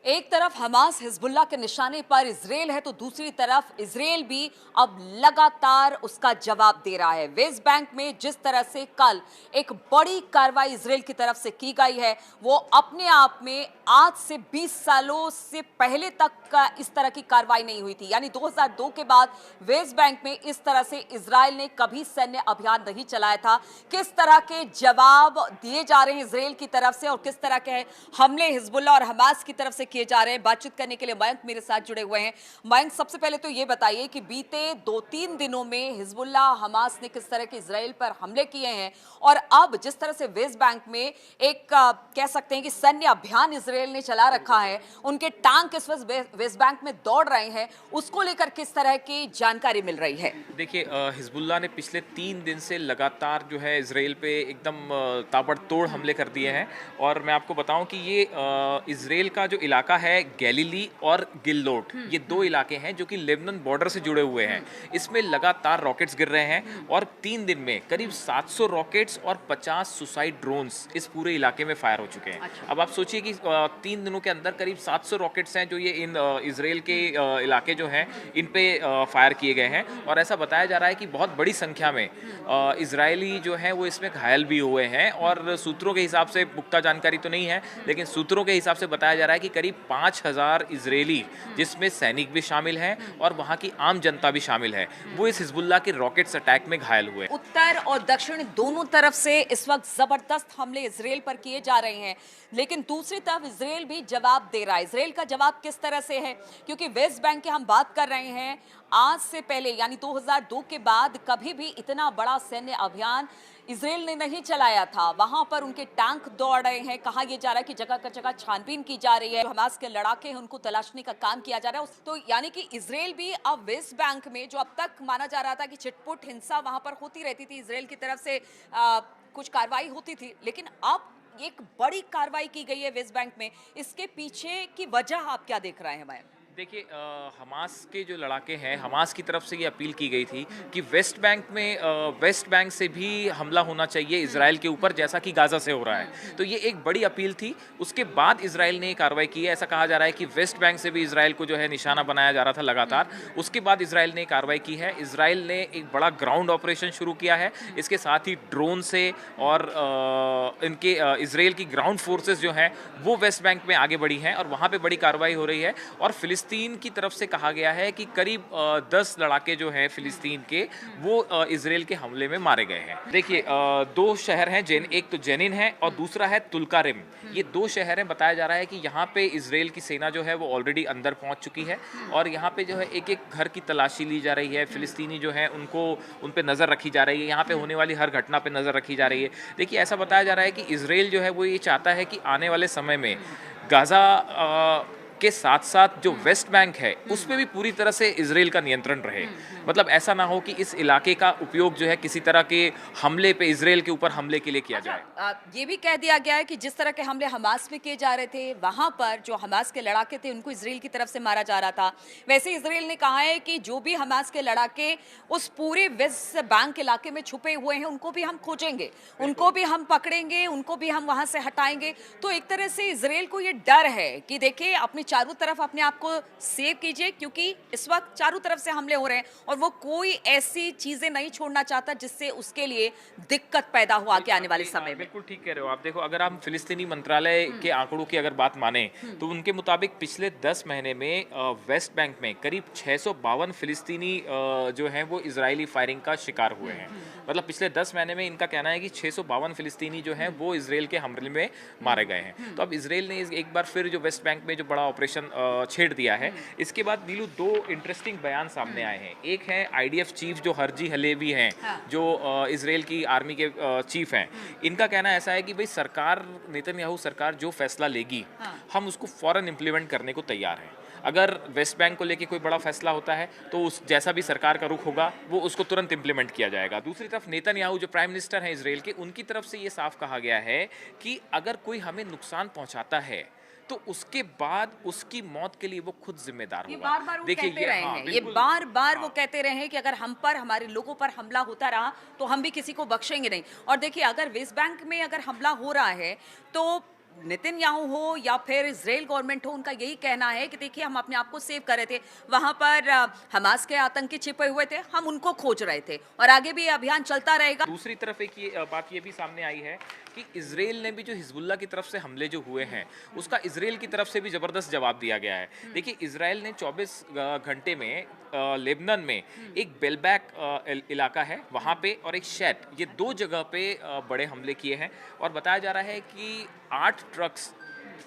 एक तरफ Hamas Hezbollah के निशाने पर इजराइल है तो दूसरी तरफ इजराइल भी अब लगातार उसका जवाब दे रहा है। वेस्ट बैंक में जिस तरह से कल एक बड़ी कार्रवाई इजराइल की तरफ से की गई है, वो अपने आप में आज से 20 सालों से पहले तक का इस तरह की कार्रवाई नहीं हुई थी। यानी 2002 के बाद वेस्ट बैंक में इस तरह से इजराइल ने कभी सैन्य अभियान नहीं चलाया था। किस तरह के जवाब दिए जा रहे हैं इजराइल की तरफ से और किस तरह के हमले हिजबुल्लाह और हमास की तरफ से किए जा रहे हैं, बातचीत करने के लिए मयंक मेरे साथ जुड़े हुए हैं। मयंक, सबसे पहले तो ये बताइए कि बीते 2-3 दिनों में हिजबुल्लाह हमास ने किस तरह के इजराइल पर हमले किए हैं और अब जिस तरह से वेस्ट बैंक में एक कह सकते हैं कि सैन्य अभियान इजराइल ने चला रखा है, उनके टैंक इस वक्त वेस्ट बैंक में दौड़ रहे हैं, उसको लेकर किस तरह की जानकारी मिल रही है? देखिए, हिजबुल्लाह ने पिछले 3 दिन से लगातार जो है इजराइल पे एकदम ताबड़तोड़ हमले कर दिए हैं। और मैं आपको बताऊं कि ये इजराइल का जो इलाका है गैलीली और गिल्लोट, ये 2 इलाके हैं जो कि लेबनान बॉर्डर से जुड़े हुए हैं। इसमें लगातार रॉकेट्स गिर रहे हैं और 3 दिन में करीब 700 रॉकेट्स और 50 सुसाइड ड्रोन्स इस पूरे इलाके में फायर हो चुके हैं। अब आप सोचिए कि 3 दिनों के अंदर करीब 700 रॉकेट्स हैं जो ये इन इजराइल के इलाके जो हैं इन पे फायर किए गए हैं। और ऐसा बताया जा रहा है कि बहुत बड़ी संख्या में इजरायली जो हैं वो इसमें घायल भी हुए हैं। और सूत्रों के हिसाब से, पुख्ता जानकारी तो नहीं है, लेकिन सूत्रों के हिसाब से बताया जा रहा है कि करीब 5000 इजरायली, जिसमें सैनिक भी शामिल हैं और वहाँ की आम जनता भी शामिल है, वो इस हिजबुल्लाह के रॉकेट्स अटैक में घायल हुए। उत्तर और दक्षिण दोनों तरफ से इस वक्त जबरदस्त हमले इजराइल पर किए जा रहे हैं, लेकिन दूसरी तरफ इजराइल भी जवाब दे रहा है। इजराइल का जवाब किस तरह से है? क्योंकि वेस्ट बैंक की हम बात कर रहे हैं, आज से पहले यानी 2002 के बाद कभी भी इतना बड़ा सैन्य अभियान इजराइल ने नहीं चलाया था। वहां पर उनके टैंक दौड़ रहे हैं, कहा यह जा रहा है कि जगह का जगह छानबीन की जा रही है, हमास के लड़ाके हैं उनको तलाशने का काम किया जा रहा है। तो यानी कि इजराइल भी अब वेस्ट बैंक में, जो अब तक माना जा रहा था कि छिटपुट हिंसा वहां पर होती रहती थी, इजराइल की तरफ से कुछ कार्रवाई होती थी, लेकिन अब एक बड़ी कार्रवाई की गई है वेस्ट बैंक में। इसके पीछे की वजह आप क्या देख रहे हैं मैम? देखिए, हमास के जो लड़ाके हैं, हमास की तरफ से ये अपील की गई थी कि वेस्ट बैंक में वेस्ट बैंक से भी हमला होना चाहिए इजराइल के ऊपर, जैसा कि गाजा से हो रहा है। तो ये एक बड़ी अपील थी। उसके बाद इजराइल ने कार्रवाई की है। ऐसा कहा जा रहा है कि वेस्ट बैंक से भी इजराइल को जो है निशाना बनाया जा रहा था लगातार। उसके बाद इजराइल ने कार्रवाई की है। इजराइल ने एक बड़ा ग्राउंड ऑपरेशन शुरू किया है। इसके साथ ही ड्रोन से और इनके इजराइल की ग्राउंड फोर्सेस जो हैं वो वेस्ट बैंक में आगे बढ़ी हैं और वहाँ पर बड़ी कार्रवाई हो रही है। और फिलिस्तीन की तरफ से कहा गया है कि करीब 10 लड़ाके जो हैं फिलिस्तीन के, वो इजराइल के हमले में मारे गए हैं। देखिए, 2 शहर हैं, एक तो जेनिन है और दूसरा है तुल्कारिम। ये 2 शहर हैं। बताया जा रहा है कि यहाँ पे इजराइल की सेना जो है वो ऑलरेडी अंदर पहुँच चुकी है और यहाँ पे जो है एक एक घर की तलाशी ली जा रही है। फिलिस्तीनी जो है उन पे नज़र रखी जा रही है। यहाँ पे होने वाली हर घटना पे नज़र रखी जा रही है। देखिए, ऐसा बताया जा रहा है कि इजराइल जो है वो ये चाहता है कि आने वाले समय में गाजा के साथ साथ जो वेस्ट बैंक है उस पे भी पूरी तरह से इजराइल का नियंत्रण रहे। मतलब ऐसा ना हो कि इस इलाके का उपयोग जो है किसी तरह के हमले पे, इजराइल के ऊपर हमले के लिए किया जाए। ये भी कह दिया गया है कि जिस तरह के हमले हमास में किए जा रहे थे, वहां पर जो हमास के लड़ाके थे उनको इजराइल की तरफ से मारा जा रहा था। वैसे इजराइल ने कहा है कि जो भी हमास के लड़ाके उस पूरे वेस्ट बैंक इलाके में छुपे हुए हैं उनको भी हम खोजेंगे, उनको भी हम पकड़ेंगे, उनको भी हम वहां से हटाएंगे। तो एक तरह से इजराइल को ये डर है कि देखिए, अपनी चारों तरफ अपने आप को सेव कीजिए, क्योंकि इस वक्त चारों तरफ से हमले हो रहे हैं और वो कोई ऐसी चीजें नहीं छोड़ना चाहता जिससे उसके लिए दिक्कत पैदा हो आगे आने वाले समय में। बिल्कुल ठीक कह रहे हो आप। देखो, अगर हम फिलिस्तीनी मंत्रालय के आंकड़ों की अगर बात माने तो उनके मुताबिक पिछले 10 महीने में वेस्ट बैंक में करीब 652 फिलिस्तीनी जो हैं वो इजरायली फायरिंग का शिकार हुए हैं। मतलब पिछले 10 महीने में इनका कहना है कि 652 फिलिस्तीनी जो हैं वो इजराइल के हमले में मारे गए हैं। तो अब इजराइल ने एक बार फिर जो वेस्ट बैंक में जो बड़ा ऑपरेशन छेड़ दिया है। इसके बाद नीलू 2 इंटरेस्टिंग बयान सामने आए हैं। एक है आईडीएफ चीफ जो हर्जी हलेवी हैं, जो इजराइल की आर्मी के चीफ हैं। इनका कहना ऐसा है कि भाई सरकार, नेतन्याहू सरकार जो फैसला लेगी हम उसको फौरन इम्प्लीमेंट करने को तैयार हैं। अगर वेस्ट बैंक को लेके कोई बड़ा फैसला होता है तो उस जैसा भी सरकार का रुख होगा वो उसको तुरंत इंप्लीमेंट किया जाएगा। दूसरी तरफ नेतन्याहू जो प्राइम मिनिस्टर हैं इजराइल के, उनकी तरफ से ये साफ कहा गया है कि अगर कोई हमें नुकसान पहुंचाता है तो उसके बाद उसकी मौत के लिए वो खुद जिम्मेदार होगा। बार-बार देखिए, ये बार-बार वो कहते रहे हैं कि अगर हम पर, हमारे लोगों पर हमला होता रहा तो हम भी किसी को बख्शेंगे नहीं। और देखिए, अगर वेस्ट बैंक में अगर हमला हो रहा है तो नेतन्याहू हो या फिर इजराइल गवर्नमेंट हो, उनका यही कहना है कि देखिए हम अपने आप को सेव कर रहे थे, वहां पर हमास के आतंकी छिपे हुए थे, हम उनको खोज रहे थे और आगे भी ये अभियान चलता रहेगा। दूसरी तरफ एक ये बात ये भी सामने आई है कि इजराइल ने भी जो हिजबुल्लाह की तरफ से हमले जो हुए हैं उसका इजराइल की तरफ से भी ज़बरदस्त जवाब दिया गया है। देखिए इजराइल ने 24 घंटे में लेबनान में एक बेलबैक इलाका है वहाँ पे और एक शैट, ये दो जगह पे बड़े हमले किए हैं और बताया जा रहा है कि 8 ट्रक्स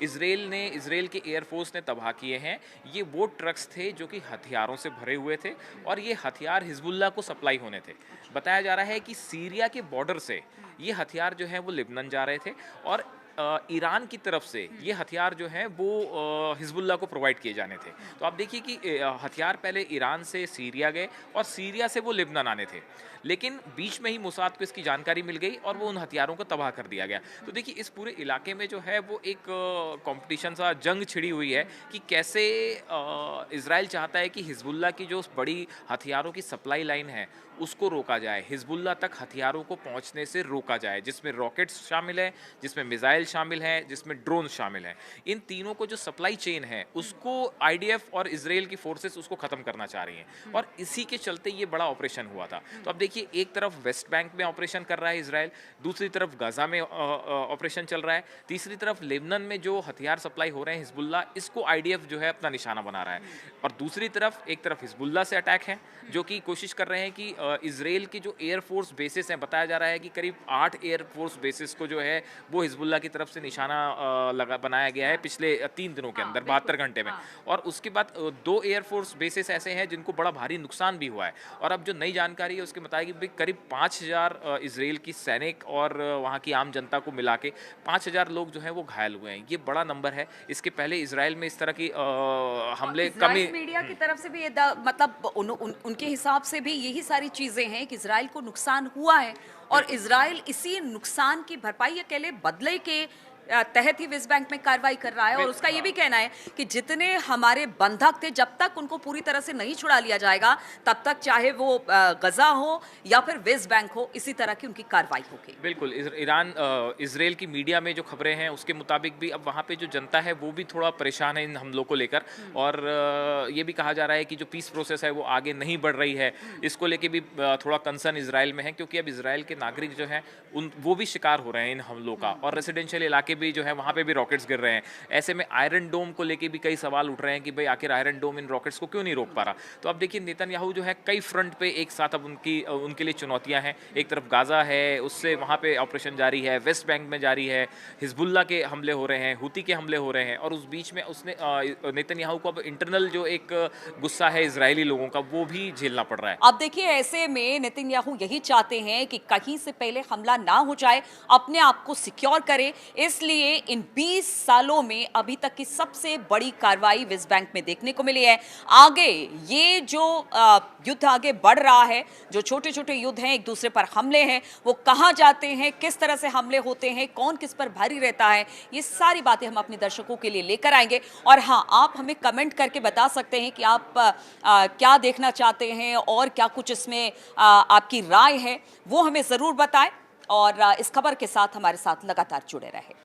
इजराइल के एयरफोर्स ने तबाह किए हैं। ये वो ट्रक्स थे जो कि हथियारों से भरे हुए थे और ये हथियार हिजबुल्लाह को सप्लाई होने थे। बताया जा रहा है कि सीरिया के बॉर्डर से ये हथियार जो हैं वो लेबनान जा रहे थे और ईरान की तरफ से ये हथियार जो हैं वो हिजबुल्लाह को प्रोवाइड किए जाने थे। तो आप देखिए कि हथियार पहले ईरान से सीरिया गए और सीरिया से वो लेबनान आने थे, लेकिन बीच में ही मोसाद को इसकी जानकारी मिल गई और वो उन हथियारों को तबाह कर दिया गया। तो देखिए इस पूरे इलाके में जो है वो एक कंपटीशन सा जंग छिड़ी हुई है कि कैसे इजराइल चाहता है कि हिजबुल्लाह की जो बड़ी हथियारों की सप्लाई लाइन है उसको रोका जाए, हिजबुल्लाह तक हथियारों को पहुंचने से रोका जाए, जिसमें रॉकेट्स शामिल हैं, जिसमें मिसाइल शामिल हैं, जिसमें ड्रोन शामिल हैं। इन तीनों को जो सप्लाई चेन है उसको आईडीएफ और इजराइल की फोर्सेस उसको ख़त्म करना चाह रही हैं और इसी के चलते ये बड़ा ऑपरेशन हुआ था। तो अब देखिए एक तरफ वेस्ट बैंक में ऑपरेशन कर रहा है इजराइल, दूसरी तरफ गाजा में ऑपरेशन चल रहा है, तीसरी तरफ लेबनान में जो हथियार सप्लाई हो रहे हैं हिजबुल्लाह, इसको आईडीएफ जो है अपना निशाना बना रहा है और दूसरी तरफ एक तरफ हिजबुल्लाह से अटैक है जो कि कोशिश कर रहे हैं कि इजराइल की जो एयरफोर्स बेसिस हैं, बताया जा रहा है कि करीब 8 एयरफोर्स बेसिस को जो है वो हिजबुल्लाह की तरफ से निशाना बनाया गया है पिछले 3 दिनों के अंदर, 72 घंटे में। और उसके बाद 2 एयरफोर्स बेसिस ऐसे हैं जिनको बड़ा भारी नुकसान भी हुआ है और अब जो नई जानकारी है उसके मुताबिक भी करीब 5000 इजराइल की सैनिक और वहाँ की आम जनता को मिला के 5000 लोग जो हैं वो घायल हुए हैं। ये बड़ा नंबर है। इसके पहले इजराइल में इस तरह की हमले कमी मीडिया की तरफ से भी ये मतलब उनके हिसाब से भी यही सारी चीजें हैं कि इजराइल को नुकसान हुआ है और इजराइल इसी नुकसान की भरपाई अकेले बदले के तहत ही वेस्ट बैंक में कार्रवाई कर रहा है और उसका ये भी कहना है कि जितने हमारे बंधक थे जब तक उनको पूरी तरह से नहीं छुड़ा लिया जाएगा तब तक चाहे वो गजा हो या फिर वेस्ट बैंक हो, इसी तरह की उनकी कार्रवाई होगी। बिल्कुल। इजराइल की मीडिया में जो खबरें हैं उसके मुताबिक भी अब वहाँ पे जो जनता है वो भी थोड़ा परेशान है इन हमलों को लेकर और ये भी कहा जा रहा है कि जो पीस प्रोसेस है वो आगे नहीं बढ़ रही है, इसको लेके भी थोड़ा कंसर्न इजराइल में है क्योंकि अब इजराइल के नागरिक जो हैं वो भी शिकार हो रहे हैं इन हमलों का और रेसिडेंशियल इलाके भी जो है वहाँ पे भी रॉकेट्स गिर रहे हैं। ऐसे में आयरन डोम को लेके भी कई सवाल उठ रहे हैं कि भाई आखिर आयरन डोम इन रॉकेट्स को क्यों नहीं रोक पा रहा। तो अब देखिए नेतन्याहू जो है कई फ्रंट पे एक साथ अब उनके लिए चुनौतियां हैं। एक तरफ गाजा है, उससे वहाँ पे ऑपरेशन जारी है, वेस्ट बैंक में जारी है, हिजबुल्लाह के हमले हो रहे हैं, हुती के हमले हो रहे हैं और उस बीच में उसने नेतन्याहू को अब इंटरनल जो एक गुस्सा है इजरायली लोगों का वो भी झेलना पड़ रहा है। अब देखिए ऐसे में नेतन्याहू यही चाहते हैं कि कहीं से पहले हमला ना हो जाए, अपने आप को सिक्योर करें, इसलिए इन 20 सालों में अभी तक की सबसे बड़ी कार्रवाई वेस्ट बैंक में देखने को मिली है। आगे ये जो युद्ध आगे बढ़ रहा है, जो छोटे छोटे युद्ध हैं, एक दूसरे पर हमले हैं, वो कहां जाते हैं, किस तरह से हमले होते हैं, कौन किस पर भारी रहता है, ये सारी बातें हम अपने दर्शकों के लिए लेकर आएंगे। और हाँ, आप हमें कमेंट करके बता सकते हैं कि आप क्या देखना चाहते हैं और क्या कुछ इसमें आपकी राय है, वो हमें जरूर बताएं और इस खबर के साथ हमारे साथ लगातार जुड़े रहें।